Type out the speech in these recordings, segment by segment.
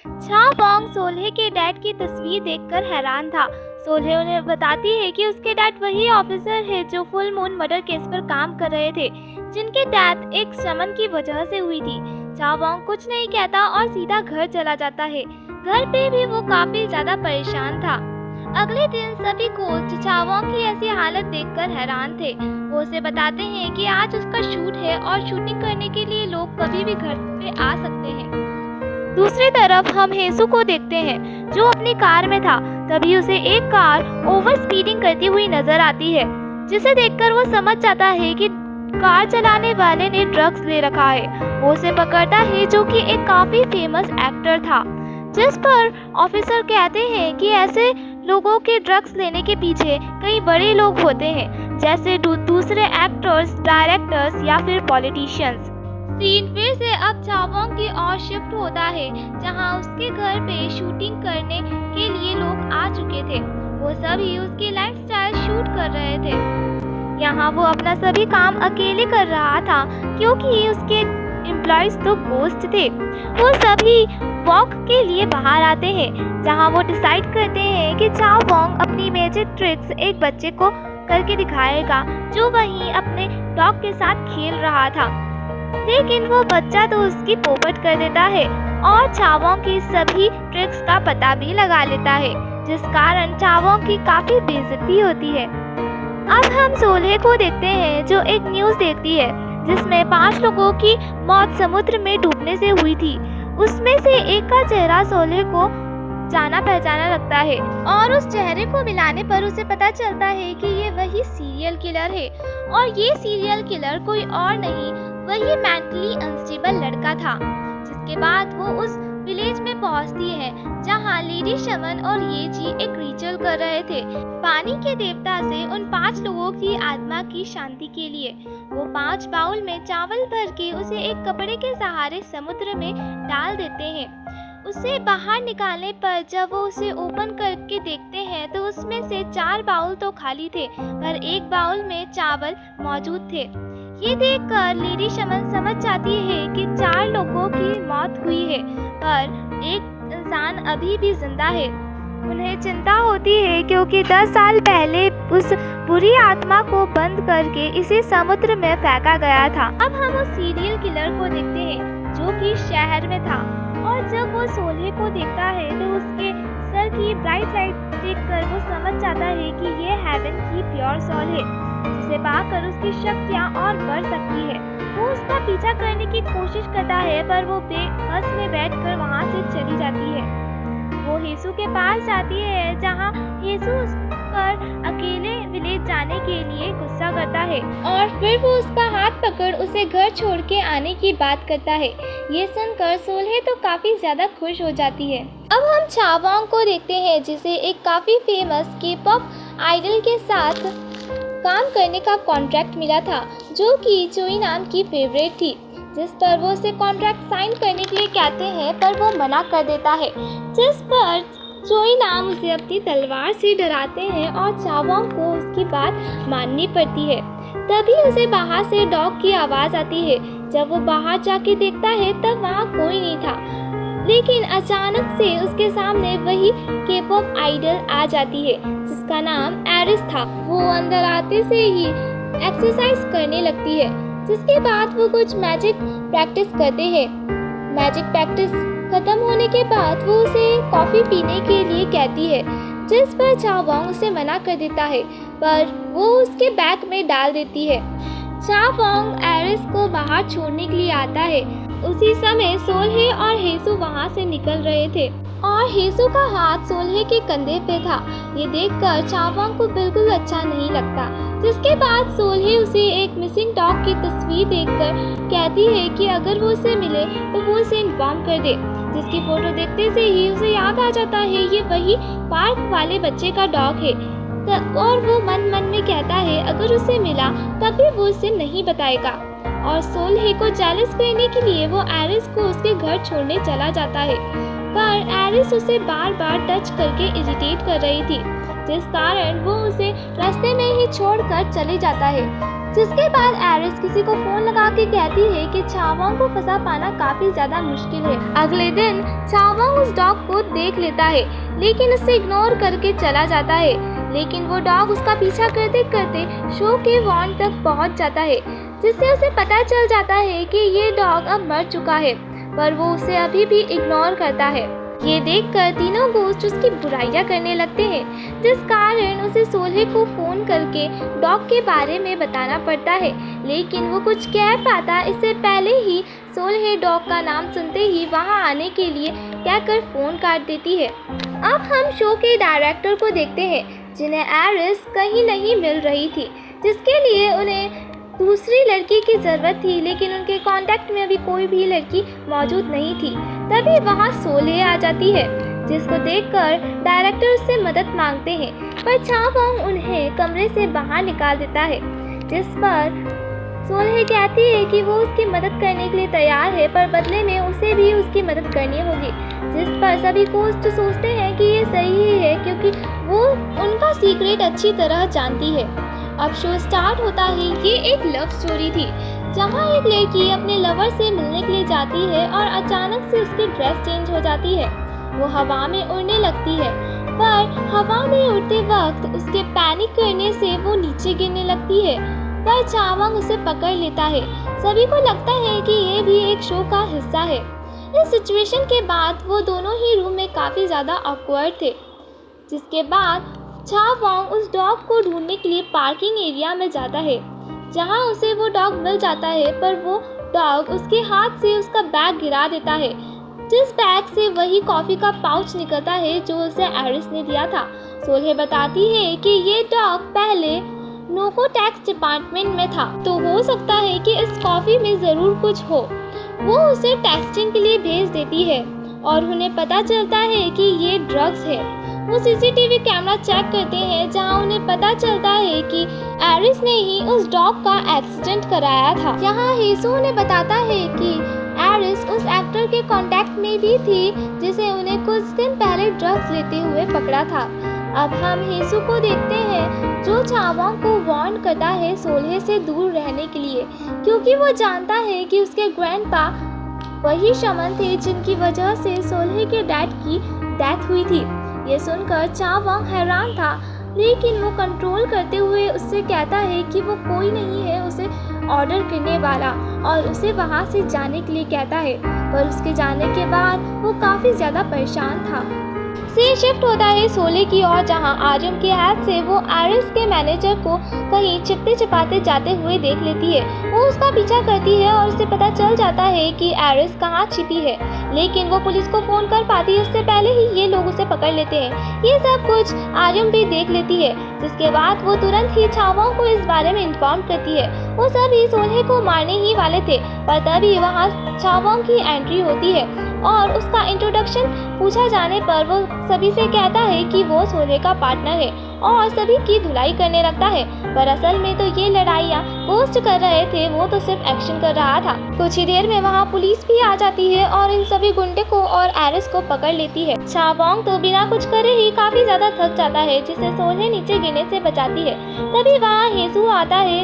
छा वोंग सोल्हे के डैड की तस्वीर देखकर हैरान था। सोल्हे उन्हें बताती है कि उसके डैड वही ऑफिसर है जो फुल मून मर्डर केस पर काम कर रहे थे, जिनकी डेथ एक समन की वजह से हुई थी। छा वोंग कुछ नहीं कहता और सीधा घर चला जाता है। घर पे भी वो काफी ज्यादा परेशान था। अगले दिन सभी दोस्त छा वोंग की ऐसी हालत देखकर हैरान थे। वो उसे बताते हैं कि आज उसका शूट है और शूटिंग करने के लिए लोग कभी भी घर पे आ सकते हैं। दूसरी तरफ हम हेसू को देखते हैं जो अपनी कार में था। तभी उसे एक कार ओवर स्पीडिंग करती हुई नजर आती है, जिसे देखकर वो समझ जाता है कि कार चलाने वाले ने ड्रग्स ले रखा है। वो उसे पकड़ता है जो कि एक काफी फेमस एक्टर था, जिस पर ऑफिसर कहते हैं कि ऐसे लोगों के ड्रग्स लेने के पीछे कई बड़े लोग होते हैं, जैसे दूसरे एक्टर्स, डायरेक्टर्स या फिर पॉलिटिशियंस। सीन फिर से अब छा वोंग की ओर शिफ्ट होता है, जहां उसके घर पे शूटिंग करने के लिए लोग आ चुके थे। वो सभी उसकी लाइफस्टाइल शूट कर रहे थे। यहाँ वो अपना सभी काम अकेले कर रहा था क्योंकि उसके एम्प्लॉयज तो गोस्ट थे। वो सभी वॉक के लिए बाहर आते हैं, जहाँ वो डिसाइड करते हैं कि छा वोंग अपनी मैजिक ट्रिक्स एक बच्चे को करके दिखाएगा जो वहीं अपने डॉग के साथ खेल रहा था। लेकिन वो बच्चा तो उसकी पोपट कर देता है और छा वोंग की सभी ट्रिक्स का पता भी लगा लेता है, जिस कारण छा वोंग की काफी बेइज्जती होती है। अब हम सोल्हे को देखते हैं जो एक न्यूज़ देखती है जिसमें 5 लोगों की मौत समुद्र में डूबने से हुई थी। उसमें से एक का चेहरा सोल्हे को जाना पहचाना लगता है और उस चेहरे को मिलाने पर उसे पता चलता है कि ये वही सीरियल किलर है और ये सीरियल किलर कोई और नहीं, वही मेंटली अनस्टेबल लड़का था। जिसके बाद वो उस विलेज में पहुंचती है जहां लेडी शमन और ये जी एक रिचुअल कर रहे थे पानी के देवता से उन 5 लोगों की आत्मा की शांति के लिए। वो 5 बाउल में चावल भर के उसे एक कपड़े के सहारे समुद्र में डाल देते हैं। उसे बाहर निकालने पर जब वो उसे ओपन करके देखते हैं तो उसमें से 4 बाउल तो खाली थे, पर एक बाउल में चावल मौजूद थे। ये देखकर लेडी शमन समझ जाती है कि 4 लोगों की मौत हुई है, पर एक इंसान अभी भी जिंदा है। उन्हें चिंता होती है क्योंकि 10 साल पहले उस बुरी आत्मा को बंद करके इसे समुद्र में फेंका गया था। अब हम उस सीरियल किलर को देखते हैं जो कि शहर में था, और जब वो सोल्हे को देखता है तो उसके सर की ब्राइट लाइट देखकर वो समझ जाता है कि ये हेवन की प्योर सोल है, जिसे पाकर उसकी शक्तियाँ और बढ़ सकती है। वो उसका पीछा करने की कोशिश करता है, पर वो बस में बैठकर वहाँ से चली जाती है। वो हेसू के पास जाती है जहाँ हेसू उस पर अकेले विलेज जाने के लिए गुस्सा करता है और फिर वो उसका हाथ पकड़ उसे घर छोड़ के आने की बात करता है। ये सुनकर सोल्हे तो काफी ज्यादा खुश हो जाती है। अब हम छा वोंग को देखते हैं जिसे एक काफी फेमस के-पॉप आइडल के साथ काम करने का कॉन्ट्रैक्ट मिला था, जो कि चोई नाम की फेवरेट थी, जिस पर वो उसे कॉन्ट्रैक्ट साइन करने के लिए कहते हैं, पर वो मना कर देता है, जिस पर चोई नाम उसे अपनी तलवार से डराते हैं और छा वोंग को उसकी बात माननी पड़ती है। तभी उसे बाहर से डॉग की आवाज़ आती है। जब वो बाहर जाके देखता है तब वहाँ कोई नहीं था, लेकिन अचानक से उसके सामने वही के-पॉप आइडल आ जाती है जिसका नाम एरिस था। वो अंदर आते से ही एक्सरसाइज करने लगती है, जिसके बाद वो कुछ मैजिक प्रैक्टिस करते हैं। मैजिक प्रैक्टिस खत्म होने के बाद वो उसे कॉफ़ी पीने के लिए कहती है, जिस पर छा वोंग उसे मना कर देता है, पर वो उसके बैग में डाल देती है। छा वोंग एरिस को बाहर छोड़ने के लिए आता है। उसी समय सोल्हे और हेसू वहाँ से निकल रहे थे और हेसू का हाथ सोल्हे के कंधे पे था। ये देखकर छा वोंग को बिल्कुल अच्छा नहीं लगता, जिसके बाद सोल्हे उसे एक मिसिंग डॉग की तस्वीर देखकर कहती है कि अगर वो उसे मिले तो वो उसे इन्फॉर्म कर दे, जिसकी फोटो देखते से ही उसे याद आ जाता है ये वही पार्क वाले बच्चे का डॉग है। और वो मन मन में कहता है अगर उसे मिला तब भी वो उसे नहीं बताएगा, और सोल्हे को जेलस करने के लिए वो एरिस को उसके घर छोड़ने चला जाता है, पर एरिस उसे बार बार टच करके इरिटेट कर रही थी, जिस कारण वो उसे रास्ते में ही छोड़कर चले जाता है। जिसके बाद एरिस किसी को फोन लगा के कहती है कि चावोंग को फंसा पाना काफी ज्यादा मुश्किल है। अगले दिन चावोंग उस डॉग को देख लेता है लेकिन उसे इग्नोर करके चला जाता है, लेकिन वो डॉग उसका पीछा करते करते शो के वॉन तक पहुंच जाता है, जिससे उसे पता चल जाता है कि ये डॉग अब मर चुका है, पर वो उसे अभी भी इग्नोर करता है। ये देखकर तीनों गोस्ट उसकी बुराइयां करने लगते हैं, जिस कारण उसे सोल्हे को फोन करके डॉग के बारे में बताना पड़ता है, लेकिन वो कुछ कह पाता इससे पहले ही सोल्हे डॉग का नाम सुनते ही वहां आने के लिए कहकर फोन काट देती है। अब हम शो के डायरेक्टर को देखते हैं, जिन्हें एरिस कहीं नहीं मिल रही थी, जिसके लिए उन्हें दूसरी लड़की की ज़रूरत थी, लेकिन उनके कांटेक्ट में अभी कोई भी लड़की मौजूद नहीं थी। तभी वहां सोल्हे आ जाती है, जिसको देखकर डायरेक्टर उससे मदद मांगते हैं, पर चावोंग उन्हें कमरे से बाहर निकाल देता है, जिस पर सोल्हे कहती है कि वो उसकी मदद करने के लिए तैयार है, पर बदले में उसे भी उसकी मदद करनी होगी, जिस पर सभी गोस्ट सोचते हैं कि ये सही ही है क्योंकि वो उनका सीक्रेट अच्छी तरह जानती है। अब शो स्टार्ट होता है। ये एक लव स्टोरी थी, जहाँ एक लड़की अपने लवर से मिलने के लिए जाती है और अचानक से उसकी ड्रेस चेंज हो जाती है। वो हवा में उड़ने लगती है, पर हवा में उड़ते वक्त उसके पैनिक करने से वो नीचे गिरने लगती है, पर चावोंग उसे पकड़ लेता है। सभी को लगता है कि ये भी एक शो का हिस्सा है। इस सिचुएशन के बाद वो दोनों ही रूम में काफ़ी ज़्यादा ऑकवर्ड थे, जिसके बाद चावोंग उस डॉग को ढूंढने के लिए पार्किंग एरिया में जाता है, जहां उसे वो डॉग मिल जाता है, पर वो डॉग उसके हाथ से उसका बैग गिरा देता है, जिस बैग से वही कॉफ़ी का पाउच निकलता है जो उसे एरिस ने दिया था। सोल्हे बताती है कि ये डॉग पहले नोको टैक्स डिपार्टमेंट में था, तो हो सकता है कि इस कॉफ़ी में ज़रूर कुछ हो। वो उसे टेस्टिंग के लिए भेज देती है और उन्हें पता चलता है कि ये ड्रग्स है। वो सीसीटीवी कैमरा चेक करते हैं, जहां उन्हें पता चलता है कि एरिस ने ही उस डॉग का एक्सीडेंट कराया था। यहाँ हेसू उन्हें बताता है कि एरिस उस एक्टर के कांटेक्ट में भी थी, जिसे उन्हें कुछ दिन पहले ड्रग्स लेते हुए पकड़ा था। अब हम हेसू को देखते हैं, जो चावोंग को वार्न करता है सोल्हे से दूर रहने के लिए, क्योंकि वो जानता है कि उसके ग्रैंडपा वही शमन थे जिनकी वजह से सोल्हे के डैड की डेथ हुई थी। ये सुनकर चावोंग हैरान था, लेकिन वो कंट्रोल करते हुए उससे कहता है कि वो कोई नहीं है उसे ऑर्डर करने वाला, और उसे वहाँ से जाने के लिए कहता है, पर उसके जाने के बाद वो काफ़ी ज़्यादा परेशान था। सीन शिफ्ट होता है सोल्हे की ओर, जहां आर्यम की हेल्प से वो एरिस के मैनेजर को कहीं छिपते छिपाते जाते हुए देख लेती है। वो उसका पीछा करती है और उसे पता चल जाता है कि एरिस कहाँ छिपी है, लेकिन वो पुलिस को फ़ोन कर पाती है उससे पहले ही ये लोग उसे पकड़ लेते हैं। ये सब कुछ आर्यम भी देख लेती है, जिसके बाद वो तुरंत ही चावोंग को इस बारे में इन्फॉर्म करती है। वो सभी सोल्हे को मारने ही वाले थे, पर तभी वहाँ चावोंग की एंट्री होती है और उसका इंट्रोडक्शन पूछा जाने पर वो सभी से कहता है कि वो सोल्हे का पार्टनर है और सभी की धुलाई करने लगता है, पर असल में तो ये लड़ाइयाँ गोस्ट कर रहे थे, वो तो सिर्फ एक्शन कर रहा था। कुछ ही देर में वहाँ पुलिस भी आ जाती है और इन सभी गुंडे को और एरिस को पकड़ लेती है। चावोंग तो बिना कुछ करे ही काफी ज्यादा थक जाता है, जिसे सोल्हे नीचे गिरने से बचाती है। तभी वहाँ हेसू आता है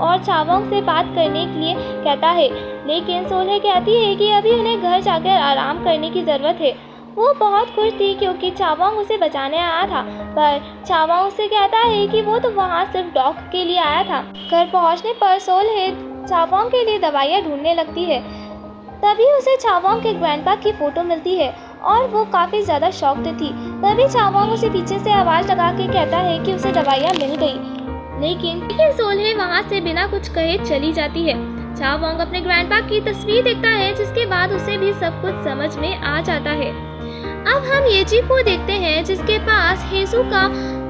और चावोंग से बात करने के लिए कहता है, लेकिन सोल्हे कहती है कि अभी उन्हें घर जाकर आराम करने की ज़रूरत है। वो बहुत खुश थी क्योंकि चावोंग उसे बचाने आया था, पर चावोंग उससे कहता है कि वो तो वहाँ सिर्फ डॉग के लिए आया था। घर पहुँचने पर सोल्हे चावोंग के लिए दवाइयाँ ढूंढने लगती है। तभी उसे चावोंग के ग्रैंडपा की फ़ोटो मिलती है और वो काफ़ी ज़्यादा शॉक्ड थी। तभी चावोंग उसे पीछे से आवाज़ लगा के कहता है कि उसे दवाइयाँ मिल गई, लेकिन सोल्हे वहाँ से बिना कुछ कहे चली जाती है। चावोंग अपने ग्रैंडपा की तस्वीर देखता है, जिसके बाद उसे भी सब कुछ समझ में आ जाता है। अब हम येजी को देखते हैं, जिसके पास हेसू का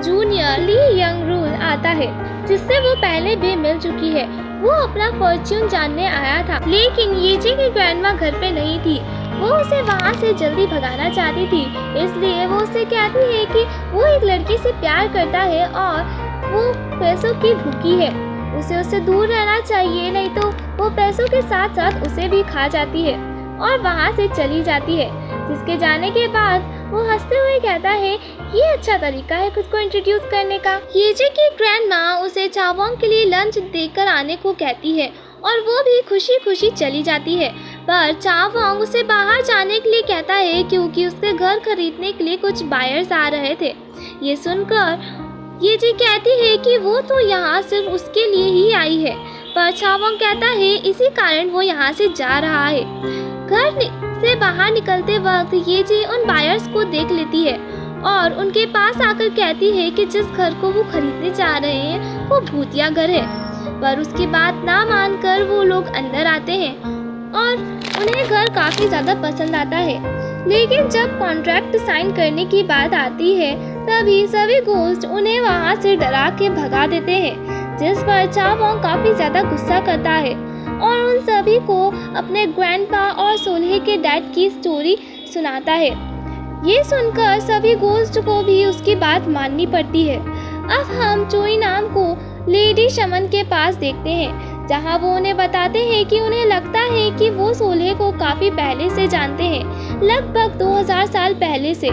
जूनियर ली यंग रूल आता है, जिससे वो पहले भी मिल चुकी है। वो अपना फॉर्च्यून जानने आया था, लेकिन येजी की ग्रैंडमा घर पे नहीं थी। वो उसे वहाँ से जल्दी भगाना चाहती थी, इसलिए वो उससे कहती है कि वो एक लड़की से प्यार करता है और वो पैसों की भूखी है, उसे उससे दूर रहना चाहिए, नहीं तो वो पैसों के साथ साथ उसे भी खा जाती है और वहाँ से चली जाती है। जिसके जाने के बाद वो हंसते हुए कहता है, ये अच्छा तरीका है खुद को इंट्रोड्यूस करने का। येजे की ग्रैंडमा उसे चावोंग के लिए लंच देकर आने को कहती है और वो भी खुशी खुशी चली जाती है। पर चावोंग उसे बाहर जाने के लिए कहता है क्योंकि उसके घर खरीदने के लिए कुछ बायर्स आ रहे थे। ये सुनकर येजे कहती है कि वो तो यहाँ सिर्फ उसके लिए ही आई है, पर चावोंग कहता है इसी कारण वो यहाँ से जा रहा है। घर से बाहर निकलते वक्त येजे उन बायर्स को देख लेती है और उनके पास आकर कहती है कि जिस घर को वो खरीदने जा रहे हैं वो भूतिया घर है। पर उसकी बात ना मानकर वो लोग अंदर आते हैं और उन्हें घर काफ़ी ज़्यादा पसंद आता है। लेकिन जब कॉन्ट्रैक्ट साइन करने की बात आती है तभी सभी घोस्ट उन्हें वहाँ से डरा के भगा देते हैं, जिस पर चावोंग काफ़ी ज़्यादा गुस्सा करता है और उन सभी को अपने ग्रैंडपा और सोल्हे के डैड की स्टोरी सुनाता है। ये सुनकर सभी घोस्ट को भी उसकी बात माननी पड़ती है। अब हम चोई नाम को लेडी शमन के पास देखते हैं, जहां वो उन्हें बताते हैं कि उन्हें लगता है कि वो सोल्हे को काफ़ी पहले से जानते हैं, लगभग 2000 साल पहले से,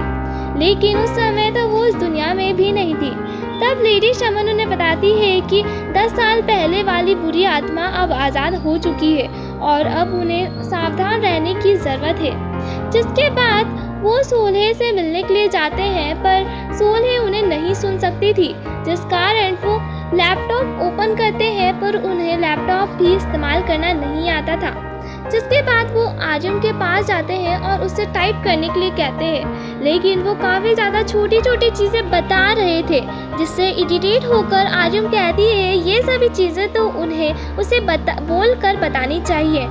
लेकिन उस समय तो वो इस दुनिया में भी नहीं थी। तब लेडी शमन उन्हें बताती है कि 10 साल पहले वाली बुरी आत्मा अब आज़ाद हो चुकी है और अब उन्हें सावधान रहने की ज़रूरत है। जिसके बाद वो सोल्हे से मिलने के लिए जाते हैं, पर सोल्हे उन्हें नहीं सुन सकती थी, जिस कारण वो लैपटॉप ओपन करते हैं, पर उन्हें लैपटॉप भी इस्तेमाल करना नहीं आता था। जिसके बाद वो आजम के पास जाते हैं और उससे टाइप करने के लिए कहते हैं, लेकिन वो काफ़ी ज़्यादा छोटी छोटी चीज़ें बता रहे थे, जिससे इरिटेट होकर आजम कहती है ये सभी चीज़ें तो उन्हें उसे बोल कर बतानी चाहिए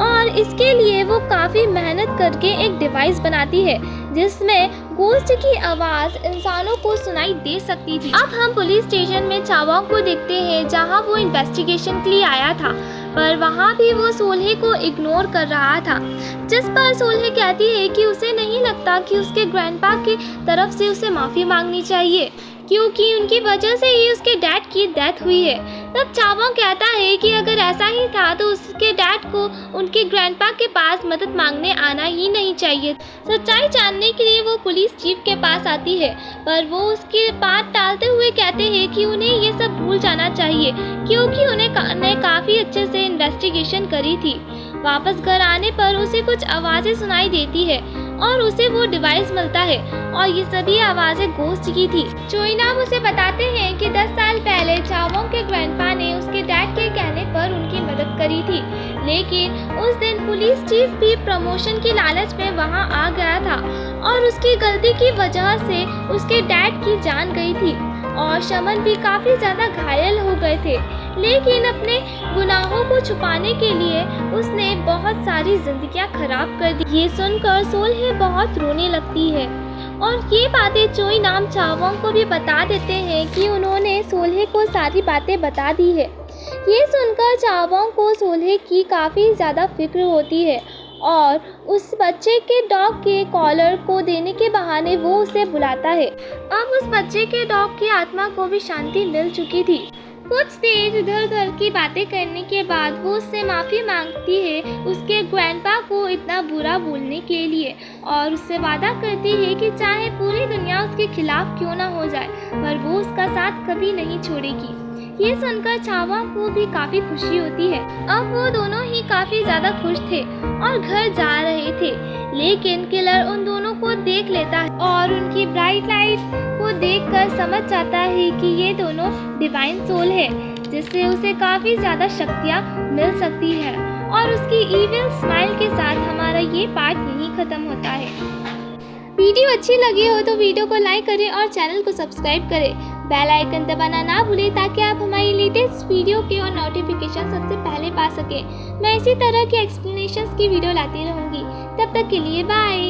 और इसके लिए वो काफ़ी मेहनत करके एक डिवाइस बनाती है जिसमें गोस्ट की आवाज़ इंसानों को सुनाई दे सकती थी। अब हम पुलिस स्टेशन में चावोंग को देखते हैं, जहां वो इन्वेस्टिगेशन के लिए आया था, पर वहां भी वो सोल्हे को इग्नोर कर रहा था। जिस पर सोल्हे कहती है कि उसे नहीं लगता कि उसके ग्रैंडपा की तरफ से उसे माफ़ी मांगनी चाहिए, क्योंकि उनकी वजह से ही उसके डैड की डेथ हुई है। तब चावोंग कहता है कि अगर ऐसा ही था तो उसके डैड को उनके ग्रैंडपा के पास मदद मांगने आना ही नहीं चाहिए। सच्चाई जानने के लिए वो पुलिस चीफ के पास आती है, पर वो उसकी बात टालते हुए कहते हैं कि उन्हें ये सब भूल जाना चाहिए, क्योंकि उन्हें काफ़ी अच्छे से इन्वेस्टिगेशन करी थी। वापस घर आने पर उसे कुछ आवाज़ें सुनाई देती है और उसे वो डिवाइस मिलता है और ये सभी आवाज़ें गोस्ट की थी। चोई नाम उसे बताते हैं कि 10 साल पहले चावोंग के ग्रैंडपा ने उसके डैड के कहने पर उनकी मदद करी थी, लेकिन उस दिन पुलिस चीफ भी प्रमोशन की लालच में वहां आ गया था और उसकी गलती की वजह से उसके डैड की जान गई थी और शमन भी काफ़ी ज़्यादा घायल हो गए थे। लेकिन अपने गुनाहों को छुपाने के लिए उसने बहुत सारी जिंदगियां खराब कर दी। ये सुनकर सोल्हे बहुत रोने लगती है और ये बातें चोई नाम चावोंग को भी बता देते हैं कि उन्होंने सोल्हे को सारी बातें बता दी है। ये सुनकर चावोंग को सोल्हे की काफ़ी ज़्यादा फिक्र होती है और उस बच्चे के डॉग के कॉलर को देने के बहाने वो उसे बुलाता है। अब उस बच्चे के डॉग की आत्मा को भी शांति मिल चुकी थी। कुछ देर इधर उधर की बातें करने के बाद वो उससे माफ़ी मांगती है उसके ग्रैंडपा को इतना बुरा बोलने के लिए और उससे वादा करती है कि चाहे पूरी दुनिया उसके खिलाफ क्यों ना हो जाए, पर वो उसका साथ कभी नहीं छोड़ेगी। ये सुनकर चावोंग को भी काफ़ी खुशी होती है। अब वो दोनों ही काफ़ी ज़्यादा खुश थे और घर जा रहे थे, लेकिन किलर उन दोनों को देख लेता है और उनकी ब्राइट लाइट को देखकर समझ जाता है कि ये दोनों डिवाइन सोल है, जिससे उसे काफ़ी ज़्यादा शक्तियाँ मिल सकती है। और उसकी इविल स्माइल के साथ हमारा ये पार्ट यहीं ख़त्म होता है। वीडियो अच्छी लगी हो तो वीडियो को लाइक करें और चैनल को सब्सक्राइब करें। बेल आइकन दबाना ना भूलें ताकि आप हमारी लेटेस्ट वीडियो के और नोटिफिकेशन सबसे पहले पा सकें। मैं इसी तरह के एक्सप्लेनेशंस की वीडियो लाती रहूँगी। तब तक के लिए बाय।